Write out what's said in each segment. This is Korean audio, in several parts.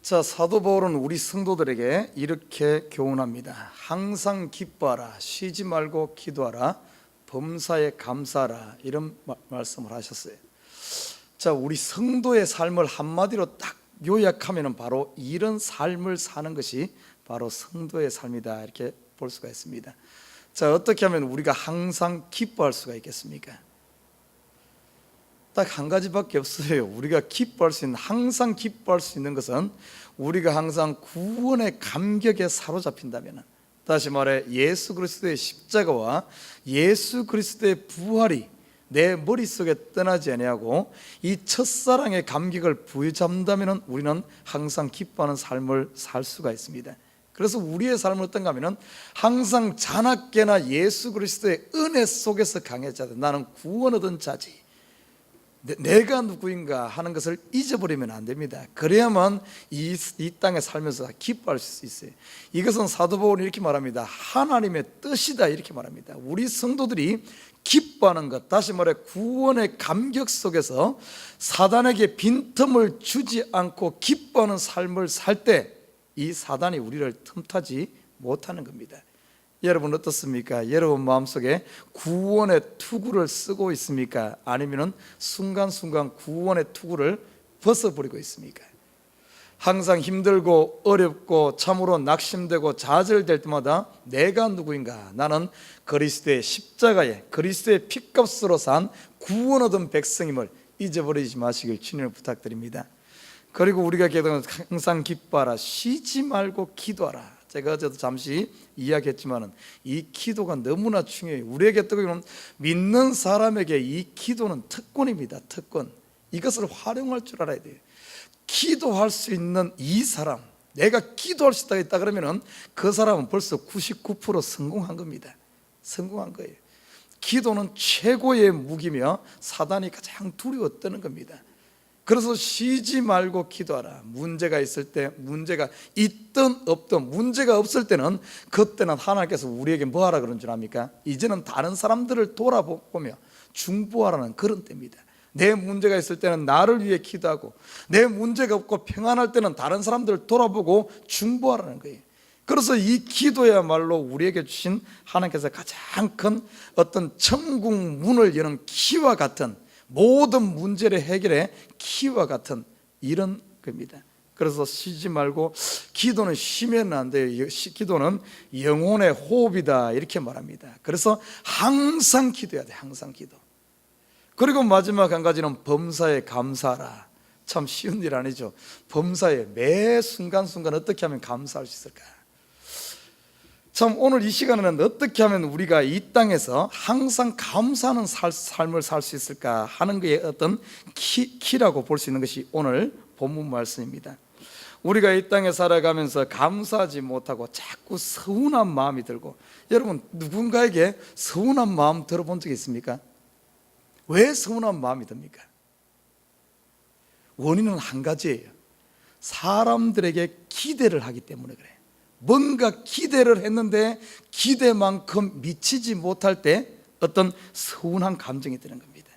자, 사도 바울은 우리 성도들에게 이렇게 교훈합니다. 항상 기뻐하라, 쉬지 말고 기도하라, 범사에 감사하라, 이런 말씀을 하셨어요. 자, 우리 성도의 삶을 한마디로 딱 요약하면 바로 이런 삶을 사는 것이 바로 성도의 삶이다, 이렇게 볼 수가 있습니다. 자, 어떻게 하면 우리가 항상 기뻐할 수가 있겠습니까? 딱 한 가지밖에 없어요. 우리가 기뻐할 수 있는, 항상 기뻐할 수 있는 것은 우리가 항상 구원의 감격에 사로잡힌다면, 다시 말해 예수 그리스도의 십자가와 예수 그리스도의 부활이 내 머릿속에 떠나지 아니하고 이 첫사랑의 감격을 부여잡는다면 우리는 항상 기뻐하는 삶을 살 수가 있습니다. 그래서 우리의 삶은 어떤가 하면 항상 자나깨나 예수 그리스도의 은혜 속에서 강해져야 돼. 나는 구원 얻은 자지, 내가 누구인가 하는 것을 잊어버리면 안 됩니다. 그래야만 이 땅에 살면서 기뻐할 수 있어요. 이것은 사도 바울이 이렇게 말합니다. 하나님의 뜻이다, 이렇게 말합니다. 우리 성도들이 기뻐하는 것, 다시 말해 구원의 감격 속에서 사단에게 빈틈을 주지 않고 기뻐하는 삶을 살 때 이 사단이 우리를 틈타지 못하는 겁니다. 여러분 어떻습니까? 여러분 마음속에 구원의 투구를 쓰고 있습니까? 아니면 순간순간 구원의 투구를 벗어버리고 있습니까? 항상 힘들고 어렵고 참으로 낙심되고 좌절될 때마다 내가 누구인가? 나는 그리스도의 십자가에 그리스도의 피값으로 산 구원 얻은 백성임을 잊어버리지 마시길 주님을 부탁드립니다. 그리고 우리가 기도하는 항상 기뻐하라, 쉬지 말고 기도하라. 제가 어제도 잠시 이야기했지만 이 기도가 너무나 중요해요. 우리에게 어떻게 보면 믿는 사람에게 이 기도는 특권입니다. 특권. 이것을 활용할 줄 알아야 돼요. 기도할 수 있는 이 사람, 내가 기도할 수 있다 그러면 그 사람은 벌써 99% 성공한 겁니다. 성공한 거예요. 기도는 최고의 무기며 사단이 가장 두려워 떠는 겁니다. 그래서 쉬지 말고 기도하라. 문제가 있을 때, 문제가 있든 없든, 문제가 없을 때는 그때는 하나님께서 우리에게 뭐 하라 그런 줄 압니까? 이제는 다른 사람들을 돌아보며 중보하라는 그런 때입니다. 내 문제가 있을 때는 나를 위해 기도하고, 내 문제가 없고 평안할 때는 다른 사람들을 돌아보고 중보하라는 거예요. 그래서 이 기도야말로 우리에게 주신 하나님께서 가장 큰 어떤 천국 문을 여는 키와 같은, 모든 문제를 해결해 키와 같은 이런 겁니다. 그래서 쉬지 말고, 기도는 쉬면 안 돼요. 기도는 영혼의 호흡이다, 이렇게 말합니다. 그래서 항상 기도해야 돼. 항상 기도. 그리고 마지막 한 가지는 범사에 감사하라. 참 쉬운 일 아니죠. 범사에 매 순간순간 어떻게 하면 감사할 수 있을까? 참 오늘 이 시간에는 어떻게 하면 우리가 이 땅에서 항상 감사하는 삶을 살 수 있을까 하는 것의 어떤 키라고 볼 수 있는 것이 오늘 본문 말씀입니다. 우리가 이 땅에 살아가면서 감사하지 못하고 자꾸 서운한 마음이 들고, 여러분 누군가에게 서운한 마음 들어본 적 있습니까? 왜 서운한 마음이 듭니까? 원인은 한 가지예요. 사람들에게 기대를 하기 때문에 그래요. 뭔가 기대를 했는데 기대만큼 미치지 못할 때 어떤 서운한 감정이 드는 겁니다.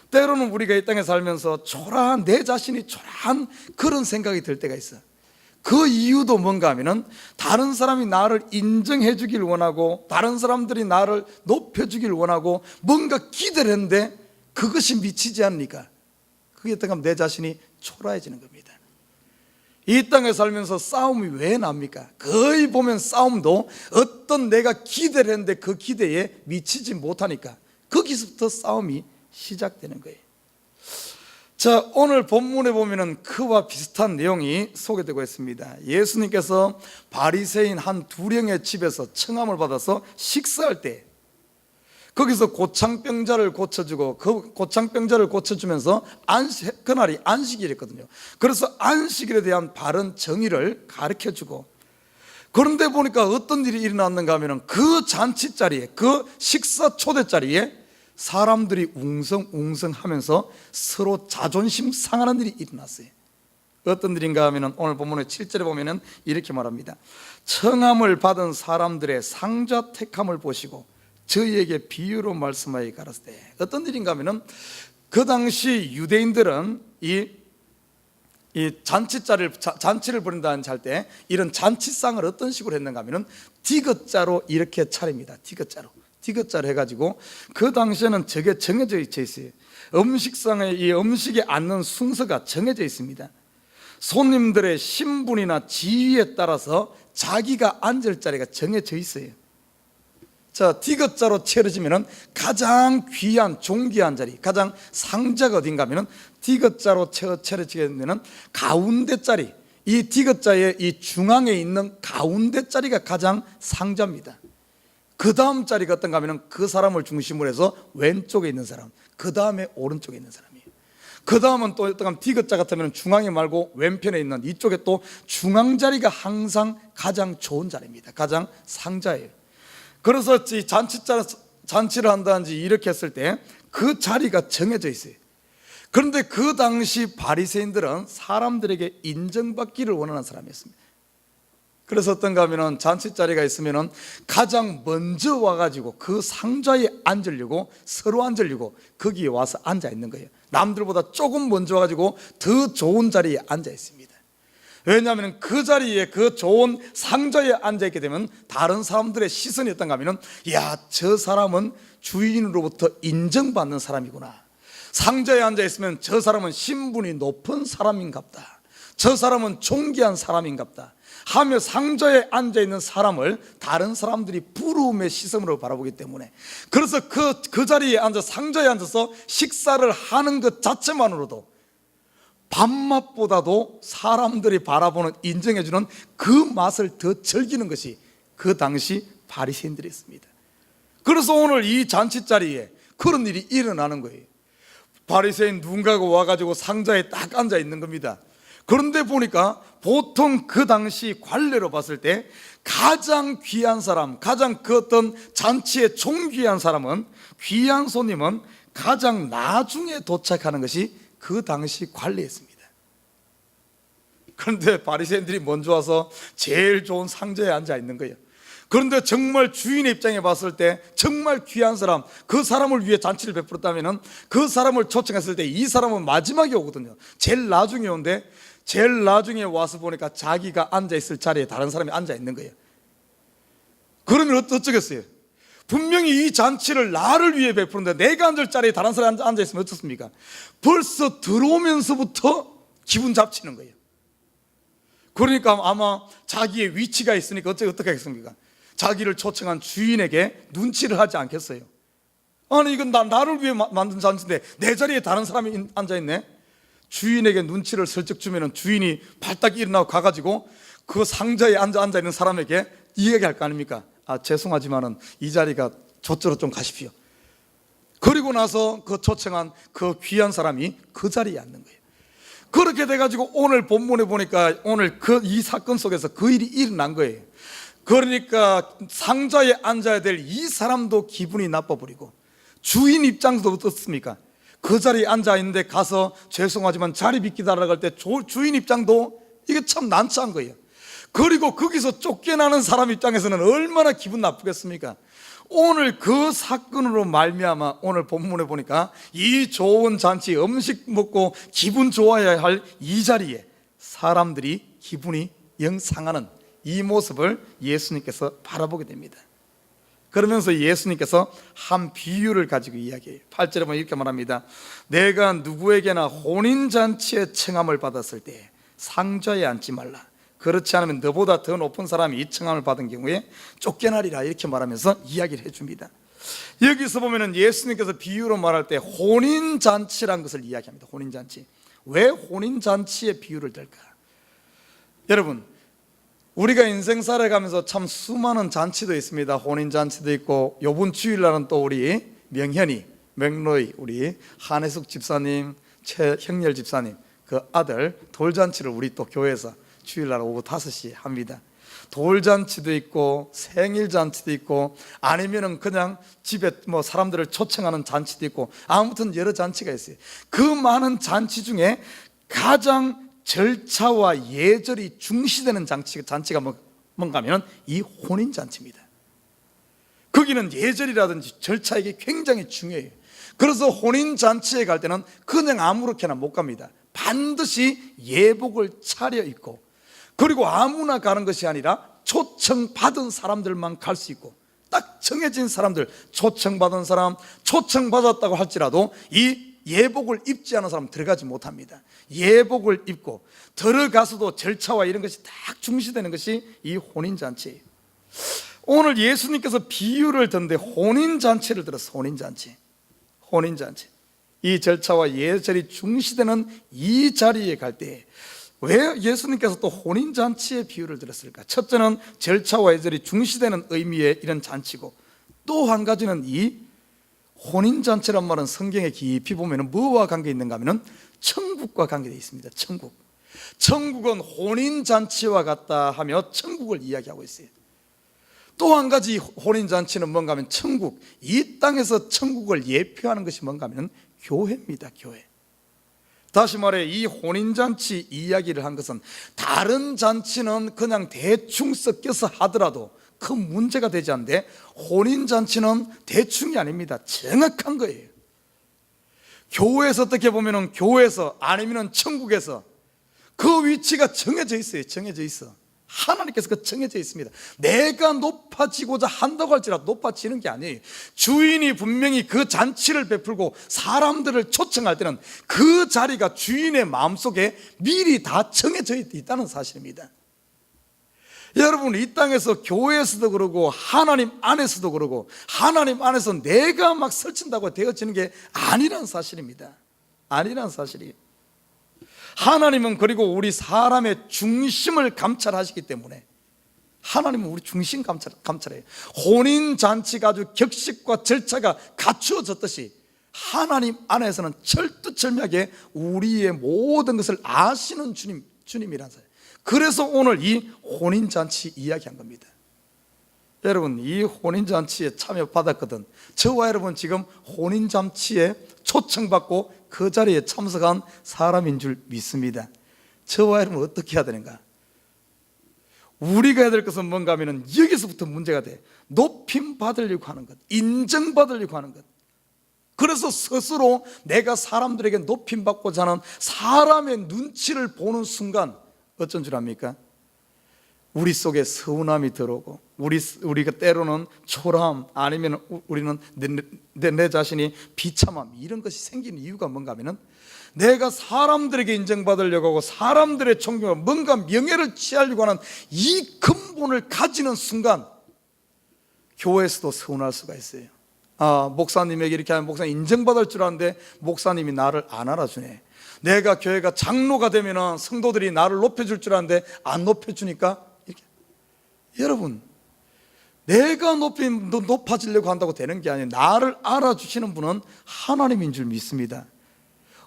때로는 우리가 이 땅에 살면서 초라한, 내 자신이 초라한 그런 생각이 들 때가 있어요. 그 이유도 뭔가 하면은 다른 사람이 나를 인정해 주길 원하고, 다른 사람들이 나를 높여 주길 원하고, 뭔가 기대를 했는데 그것이 미치지 않으니까 그게 어떻게 하면 내 자신이 초라해지는 겁니다. 이 땅에 살면서 싸움이 왜 납니까? 거의 보면 싸움도 어떤 내가 기대를 했는데 그 기대에 미치지 못하니까 거기서부터 싸움이 시작되는 거예요. 자, 오늘 본문에 보면은 그와 비슷한 내용이 소개되고 있습니다. 예수님께서 바리새인 한 두령의 집에서 청함을 받아서 식사할 때 거기서 고창병자를 고쳐주고, 그 고창병자를 고쳐주면서 그날이 안식일이었거든요. 그래서 안식일에 대한 바른 정의를 가르쳐주고, 그런데 보니까 어떤 일이 일어났는가 하면 그 잔치 자리에, 그 식사 초대 자리에 사람들이 웅성웅성 하면서 서로 자존심 상하는 일이 일어났어요. 어떤 일인가 하면 오늘 본문의 7절에 보면 이렇게 말합니다. 청함을 받은 사람들의 상자 택함을 보시고 저희에게 비유로 말씀하여 가라사대. 어떤 일인가 하면은 그 당시 유대인들은 이 이 잔치를 벌인다는 할 때 이런 잔치상을 어떤 식으로 했는가 하면은 디귿자로 이렇게 차립니다. 디귿자로 해가지고 그 당시에는 저게 정해져 있어요. 음식상에 이 음식에 앉는 순서가 정해져 있습니다. 손님들의 신분이나 지위에 따라서 자기가 앉을 자리가 정해져 있어요. 자, 디귿자로 차려지면은 가장 귀한 존귀한 자리, 가장 상자가 어딘가 하면은 디귿자로 차려지게 되면은 가운데 자리, 이 디귿자의 이 중앙에 있는 가운데 자리가 가장 상자입니다. 그 다음 자리가 어떤가 하면은 그 사람을 중심으로 해서 왼쪽에 있는 사람, 그 다음에 오른쪽에 있는 사람이에요. 그 다음은 또 어떤 디귿자 같으면 중앙에 말고 왼편에 있는 이쪽에 또 중앙 자리가 항상 가장 좋은 자리입니다. 가장 상자예요. 그래서 잔치를 한다든지 이렇게 했을 때 그 자리가 정해져 있어요. 그런데 그 당시 바리새인들은 사람들에게 인정받기를 원하는 사람이었습니다. 그래서 어떤가 하면은 잔치 자리가 있으면은 가장 먼저 와가지고 그 상자에 앉으려고 서로 앉으려고 거기에 와서 앉아 있는 거예요. 남들보다 조금 먼저 와가지고 더 좋은 자리에 앉아 있습니다. 왜냐하면 그 자리에 그 좋은 상자에 앉아있게 되면 다른 사람들의 시선이 어떤가 하면 야, 저 사람은 주인으로부터 인정받는 사람이구나, 상자에 앉아있으면 저 사람은 신분이 높은 사람인갑다, 저 사람은 존귀한 사람인갑다 하며 상자에 앉아있는 사람을 다른 사람들이 부러움의 시선으로 바라보기 때문에, 그래서 그 자리에 앉아 상자에 앉아서 식사를 하는 것 자체만으로도 밥맛보다도 사람들이 바라보는, 인정해주는 그 맛을 더 즐기는 것이 그 당시 바리새인들이었습니다. 그래서 오늘 이 잔치 자리에 그런 일이 일어나는 거예요. 바리새인 누군가가 와가지고 상자에 딱 앉아 있는 겁니다. 그런데 보니까 보통 그 당시 관례로 봤을 때 가장 귀한 사람, 가장 그 어떤 잔치에 존귀한 사람은, 귀한 손님은 가장 나중에 도착하는 것이 그 당시 관례였습니다. 그런데 바리새인들이 먼저 와서 제일 좋은 상자에 앉아 있는 거예요. 그런데 정말 주인의 입장에 봤을 때 정말 귀한 사람, 그 사람을 위해 잔치를 베풀었다면 그 사람을 초청했을 때 이 사람은 마지막에 오거든요. 제일 나중에 오는데 제일 나중에 와서 보니까 자기가 앉아있을 자리에 다른 사람이 앉아 있는 거예요. 그러면 어쩌겠어요? 분명히 이 잔치를 나를 위해 베푸는데 내가 앉을 자리에 다른 사람이 앉아있으면 어떻습니까? 벌써 들어오면서부터 기분 잡치는 거예요. 그러니까 아마 자기의 위치가 있으니까 어떻게 하겠습니까? 자기를 초청한 주인에게 눈치를 하지 않겠어요? 아니, 이건 나를 위해 만든 잔치인데 내 자리에 다른 사람이 앉아있네? 주인에게 눈치를 슬쩍 주면 주인이 발딱 일어나고 가가지고 그 상자에 앉아있는 사람에게 이야기할 거 아닙니까? 아, 죄송하지만은 이 자리가 저쪽으로 좀 가십시오. 그리고 나서 그 초청한 그 귀한 사람이 그 자리에 앉는 거예요. 그렇게 돼가지고 오늘 본문에 보니까 오늘 이 사건 속에서 그 일이 일어난 거예요. 그러니까 상자에 앉아야 될 이 사람도 기분이 나빠버리고, 주인 입장도 어떻습니까? 그 자리에 앉아있는데 가서 죄송하지만 자리 비키달라고 할 때 주인 입장도 이게 참 난처한 거예요. 그리고 거기서 쫓겨나는 사람 입장에서는 얼마나 기분 나쁘겠습니까? 오늘 그 사건으로 말미암아 오늘 본문에 보니까 이 좋은 잔치, 음식 먹고 기분 좋아야 할 이 자리에 사람들이 기분이 영 상하는 이 모습을 예수님께서 바라보게 됩니다. 그러면서 예수님께서 한 비유를 가지고 이야기해요. 8절에 보면 이렇게 말합니다. 내가 누구에게나 혼인잔치에 청함을 받았을 때 상자에 앉지 말라. 그렇지 않으면 너보다 더 높은 사람이 이 청함을 받은 경우에 쫓겨나리라. 이렇게 말하면서 이야기를 해줍니다. 여기서 보면은 예수님께서 비유로 말할 때 혼인잔치란 것을 이야기합니다. 혼인잔치. 왜 혼인잔치에 비유를 들까? 여러분, 우리가 인생 살아가면서 참 수많은 잔치도 있습니다. 혼인잔치도 있고, 요번 주일날은 또 우리 명현이, 맥로이, 우리 한혜숙 집사님, 최형렬 집사님 그 아들 돌잔치를 우리 또 교회에서 주일날 오후 5시 합니다. 돌잔치도 있고 생일잔치도 있고 아니면은 그냥 집에 뭐 사람들을 초청하는 잔치도 있고, 아무튼 여러 잔치가 있어요. 그 많은 잔치 중에 가장 절차와 예절이 중시되는 잔치가 뭔가 하면 이 혼인잔치입니다. 거기는 예절이라든지 절차가 굉장히 중요해요. 그래서 혼인잔치에 갈 때는 그냥 아무렇게나 못 갑니다. 반드시 예복을 차려입고, 그리고 아무나 가는 것이 아니라 초청받은 사람들만 갈 수 있고, 딱 정해진 사람들, 초청받은 사람, 초청받았다고 할지라도 이 예복을 입지 않은 사람은 들어가지 못합니다. 예복을 입고 들어가서도 절차와 이런 것이 딱 중시되는 것이 이 혼인잔치예요. 오늘 예수님께서 비유를 든데 혼인잔치를 들었어. 혼인잔치. 이 절차와 예절이 중시되는 이 자리에 갈 때 왜 예수님께서 또 혼인잔치의 비유를 들었을까? 첫째는 절차와 예절이 중시되는 의미의 이런 잔치고, 또 한 가지는 이 혼인잔치란 말은 성경에 깊이 보면 뭐와 관계 있는가 하면 천국과 관계되어 있습니다. 천국은 혼인잔치와 같다 하며 천국을 이야기하고 있어요. 또 한 가지 혼인잔치는 뭔가 하면 천국, 이 땅에서 천국을 예표하는 것이 뭔가 하면 교회입니다. 교회. 다시 말해 이 혼인잔치 이야기를 한 것은 다른 잔치는 그냥 대충 섞여서 하더라도 큰 문제가 되지 않는데, 혼인잔치는 대충이 아닙니다. 정확한 거예요. 교회에서 어떻게 보면 교회에서 아니면 천국에서 그 위치가 정해져 있어요. 정해져 있어. 하나님께서 그 정해져 있습니다. 내가 높아지고자 한다고 할지라도 높아지는 게 아니에요. 주인이 분명히 그 잔치를 베풀고 사람들을 초청할 때는 그 자리가 주인의 마음속에 미리 다 정해져 있다는 사실입니다. 여러분, 이 땅에서 교회에서도 그러고 하나님 안에서도 그러고, 하나님 안에서 내가 막 설친다고 되어지는 게 아니란 사실입니다. 아니란 사실이에요. 하나님은 그리고 우리 사람의 중심을 감찰하시기 때문에 하나님은 우리 중심 감찰해요. 혼인잔치가 아주 격식과 절차가 갖추어졌듯이 하나님 안에서는 철두철미하게 우리의 모든 것을 아시는 주님이란 사실. 그래서 오늘 이 혼인잔치 이야기한 겁니다. 여러분, 이 혼인잔치에 참여받았거든. 저와 여러분 지금 혼인잔치에 초청받고 그 자리에 참석한 사람인 줄 믿습니다. 저와 여러분 어떻게 해야 되는가? 우리가 해야 될 것은 뭔가 하면 여기서부터 문제가 돼. 높임 받으려고 하는 것, 인정받으려고 하는 것. 그래서 스스로 내가 사람들에게 높임 받고자 하는 사람의 눈치를 보는 순간 어쩐 줄 압니까? 우리 속에 서운함이 들어오고, 우리가 때로는 초라함, 아니면 우리는 내 자신이 비참함, 이런 것이 생기는 이유가 뭔가 하면은 내가 사람들에게 인정받으려고 하고 사람들의 존경을, 뭔가 명예를 취하려고 하는 이 근본을 가지는 순간 교회에서도 서운할 수가 있어요. 목사님에게 이렇게 하면 목사님 인정받을 줄 아는데 목사님이 나를 안 알아주네. 내가 교회가 장로가 되면 성도들이 나를 높여줄 줄 아는데 안 높여주니까 이렇게. 여러분, 내가 높아지려고 한다고 되는 게 아니에요. 나를 알아주시는 분은 하나님인 줄 믿습니다.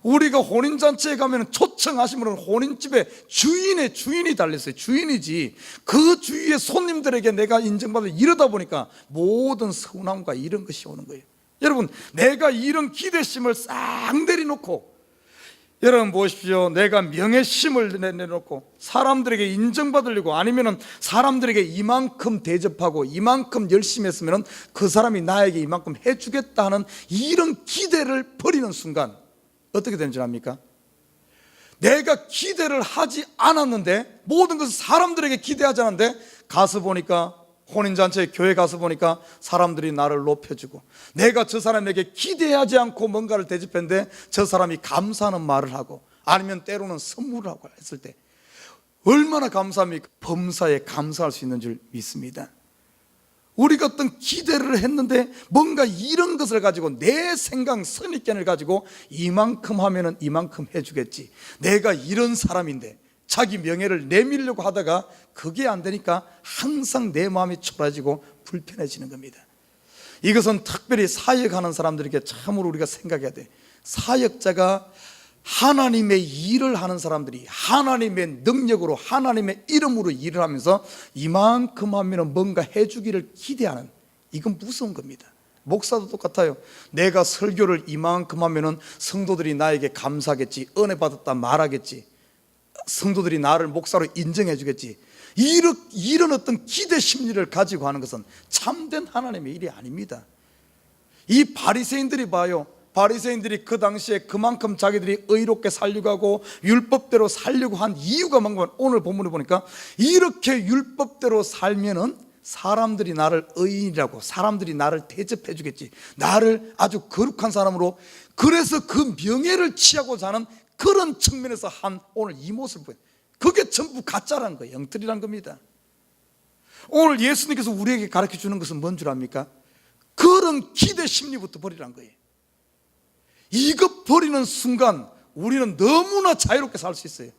우리가 혼인잔치에 가면 초청하시면 혼인집에 주인이 달렸어요. 주인이지. 그 주위의 손님들에게 내가 인정받을, 이러다 보니까 모든 서운함과 이런 것이 오는 거예요. 여러분, 내가 이런 기대심을 싹 내려놓고, 여러분 보십시오. 내가 명예심을 내놓고 사람들에게 인정받으려고, 아니면 사람들에게 이만큼 대접하고 이만큼 열심히 했으면 그 사람이 나에게 이만큼 해주겠다 하는 이런 기대를 버리는 순간 어떻게 되는 줄 압니까? 내가 기대를 하지 않았는데, 모든 것을 사람들에게 기대하지 않았는데 가서 보니까, 혼인잔치에 교회 가서 보니까 사람들이 나를 높여주고, 내가 저 사람에게 기대하지 않고 뭔가를 대접했는데 저 사람이 감사하는 말을 하고, 아니면 때로는 선물을 하고 했을 때 얼마나 감사합니까? 범사에 감사할 수 있는 줄 믿습니다. 우리가 어떤 기대를 했는데 뭔가 이런 것을 가지고 내 생각, 선입견을 가지고 이만큼 하면은 이만큼 해주겠지, 내가 이런 사람인데, 자기 명예를 내밀려고 하다가 그게 안 되니까 항상 내 마음이 초라해지고 불편해지는 겁니다. 이것은 특별히 사역하는 사람들에게 참으로 우리가 생각해야 돼. 사역자가 하나님의 일을 하는 사람들이 하나님의 능력으로, 하나님의 이름으로 일을 하면서 이만큼 하면 뭔가 해주기를 기대하는, 이건 무서운 겁니다. 목사도 똑같아요. 내가 설교를 이만큼 하면 성도들이 나에게 감사하겠지, 은혜 받았다 말하겠지, 성도들이 나를 목사로 인정해 주겠지, 이런 어떤 기대 심리를 가지고 하는 것은 참된 하나님의 일이 아닙니다. 이 바리새인들이 봐요. 바리새인들이 그 당시에 그만큼 자기들이 의롭게 살려고 하고 율법대로 살려고 한 이유가 뭔가 오늘 본문을 보니까 이렇게 율법대로 살면은 사람들이 나를 의인이라고, 사람들이 나를 대접해 주겠지, 나를 아주 거룩한 사람으로, 그래서 그 명예를 취하고자 하는 그런 측면에서 한 오늘 이 모습을 보여요. 그게 전부 가짜라는 거예요. 엉터리란 겁니다. 오늘 예수님께서 우리에게 가르쳐 주는 것은 뭔 줄 압니까? 그런 기대 심리부터 버리라는 거예요. 이것 버리는 순간 우리는 너무나 자유롭게 살 수 있어요.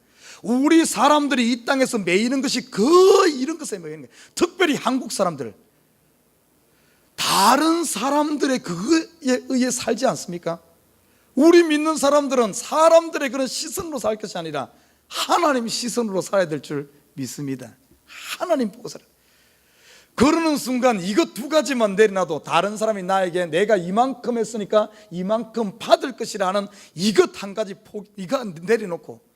우리 사람들이 이 땅에서 매이는 것이 거의 이런 것에 매이는 거예요. 특별히 한국 사람들, 다른 사람들의 그거에 의해 살지 않습니까? 우리 믿는 사람들은 사람들의 그런 시선으로 살 것이 아니라 하나님 시선으로 살아야 될 줄 믿습니다. 하나님 보고 살아요. 그러는 순간 이것 두 가지만 내려놔도 다른 사람이 나에게 내가 이만큼 했으니까 이만큼 받을 것이라 하는 이것 한 가지 이거 내려놓고,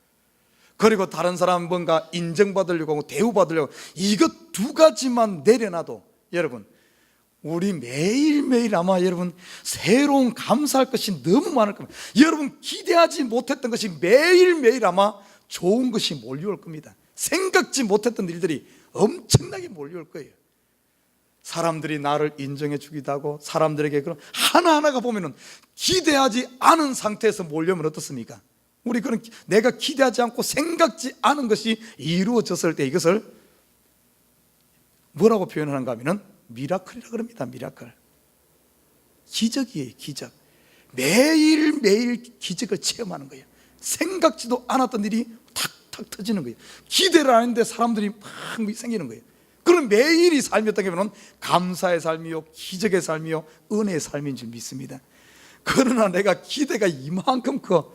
그리고 다른 사람 뭔가 인정받으려고 하고 대우받으려고, 이것 두 가지만 내려놔도 여러분, 우리 매일매일 아마 여러분 새로운 감사할 것이 너무 많을 겁니다. 여러분 기대하지 못했던 것이 매일매일 아마 좋은 것이 몰려올 겁니다. 생각지 못했던 일들이 엄청나게 몰려올 거예요. 사람들이 나를 인정해 주기도 하고, 사람들에게 그런 하나하나가 보면은 기대하지 않은 상태에서 몰려오면 어떻습니까? 우리 그런 내가 기대하지 않고 생각지 않은 것이 이루어졌을 때 이것을 뭐라고 표현하는가 하면은 미라클이라 그럽니다. 미라클. 기적이에요. 기적. 매일매일 기적을 체험하는 거예요. 생각지도 않았던 일이 탁탁 터지는 거예요. 기대를 안 했는데 사람들이 막 생기는 거예요. 그럼 매일이 삶이었다고 하면 감사의 삶이요, 기적의 삶이요, 은혜의 삶인 줄 믿습니다. 그러나 내가 기대가 이만큼 커,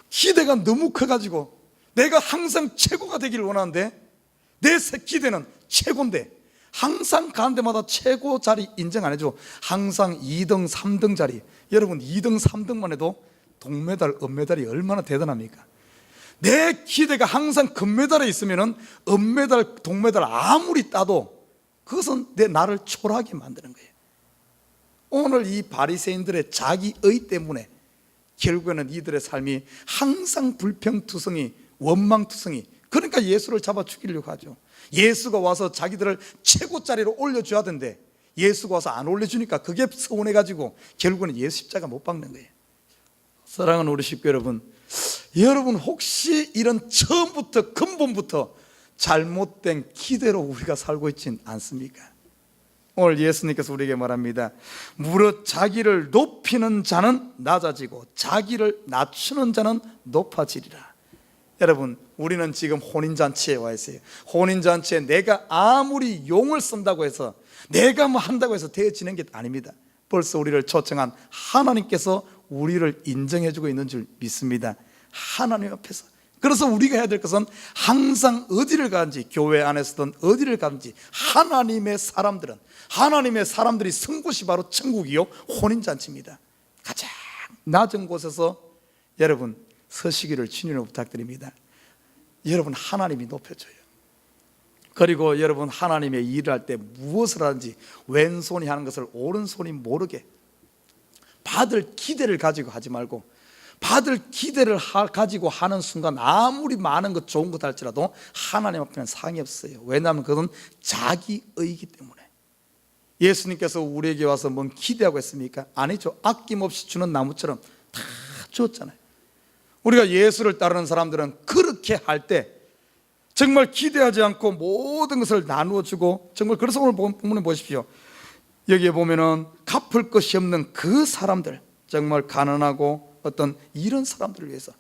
기대가 너무 커가지고 내가 항상 최고가 되기를 원하는데 내 기대는 최고인데 항상 가는 데마다 최고 자리 인정 안 해줘. 항상 2등, 3등 자리. 여러분 2등, 3등만 해도 동메달, 은메달이 얼마나 대단합니까? 내 기대가 항상 금메달에 있으면 은메달, 동메달 아무리 따도 그것은 내 나를 초라하게 만드는 거예요. 오늘 이 바리새인들의 자기의 때문에 결국에는 이들의 삶이 항상 불평투성이, 원망투성이, 그러니까 예수를 잡아 죽이려고 하죠. 예수가 와서 자기들을 최고자리로 올려줘야 되는데 예수가 와서 안 올려주니까 그게 서운해가지고 결국은 예수 십자가 못 박는 거예요. 사랑하는 우리 식구 여러분, 여러분 혹시 이런 처음부터 근본부터 잘못된 기대로 우리가 살고 있진 않습니까? 오늘 예수님께서 우리에게 말합니다. 무릇 자기를 높이는 자는 낮아지고 자기를 낮추는 자는 높아지리라. 여러분 우리는 지금 혼인잔치에 와 있어요. 혼인잔치에 내가 아무리 용을 쓴다고 해서 내가 뭐 한다고 해서 되어지는 게 아닙니다. 벌써 우리를 초청한 하나님께서 우리를 인정해주고 있는 줄 믿습니다. 하나님 앞에서. 그래서 우리가 해야 될 것은 항상 어디를 가든지, 교회 안에서든 어디를 가든지 하나님의 사람들이 선 곳이 바로 천국이요 혼인잔치입니다. 가장 낮은 곳에서 여러분 서시기를 주님으로 부탁드립니다. 여러분 하나님이 높여줘요. 그리고 여러분 하나님의 일을 할 때 무엇을 하든지 왼손이 하는 것을 오른손이 모르게 받을 기대를 가지고 하지 말고, 받을 기대를 가지고 하는 순간 아무리 많은 것 좋은 것 할지라도 하나님 앞에는 상이 없어요. 왜냐하면 그건 자기의이기 때문에. 예수님께서 우리에게 와서 뭔 기대하고 했습니까? 아니죠. 아낌없이 주는 나무처럼 다 주었잖아요. 우리가 예수를 따르는 사람들은 그렇게 할 때 정말 기대하지 않고 모든 것을 나누어 주고, 정말 그래서 오늘 본문에 보십시오. 여기에 보면은 갚을 것이 없는 그 사람들, 정말 가난하고 어떤 이런 사람들을 위해서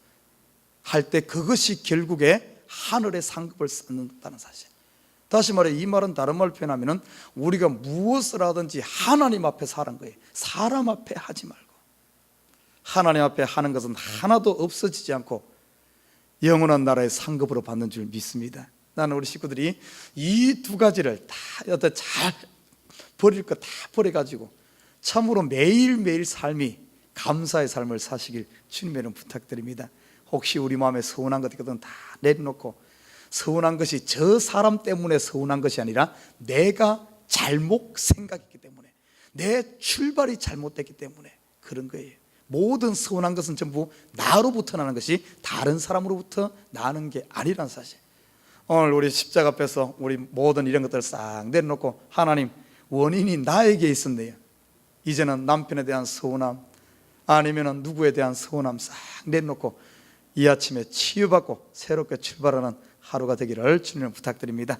할 때 그것이 결국에 하늘의 상급을 쌓는다는 사실. 다시 말해 이 말은 다른 말로 표현하면 우리가 무엇을 하든지 하나님 앞에서 하는 거예요. 사람 앞에 하지 말고. 하나님 앞에 하는 것은 하나도 없어지지 않고 영원한 나라의 상급으로 받는 줄 믿습니다. 나는 우리 식구들이 이 두 가지를 다 잘 버릴 거 다 버려가지고 참으로 매일매일 삶이 감사의 삶을 사시길 주님의 이름 부탁드립니다. 혹시 우리 마음에 서운한 것 있거든 다 내려놓고, 서운한 것이 저 사람 때문에 서운한 것이 아니라 내가 잘못 생각했기 때문에, 내 출발이 잘못됐기 때문에 그런 거예요. 모든 서운한 것은 전부 나로부터 나는 것이 다른 사람으로부터 나는 게 아니라는 사실. 오늘 우리 십자가 앞에서 우리 모든 이런 것들을 싹 내려놓고, 하나님, 원인이 나에게 있었네요. 이제는 남편에 대한 서운함, 아니면 누구에 대한 서운함 싹 내려놓고 이 아침에 치유받고 새롭게 출발하는 하루가 되기를 주님을 부탁드립니다.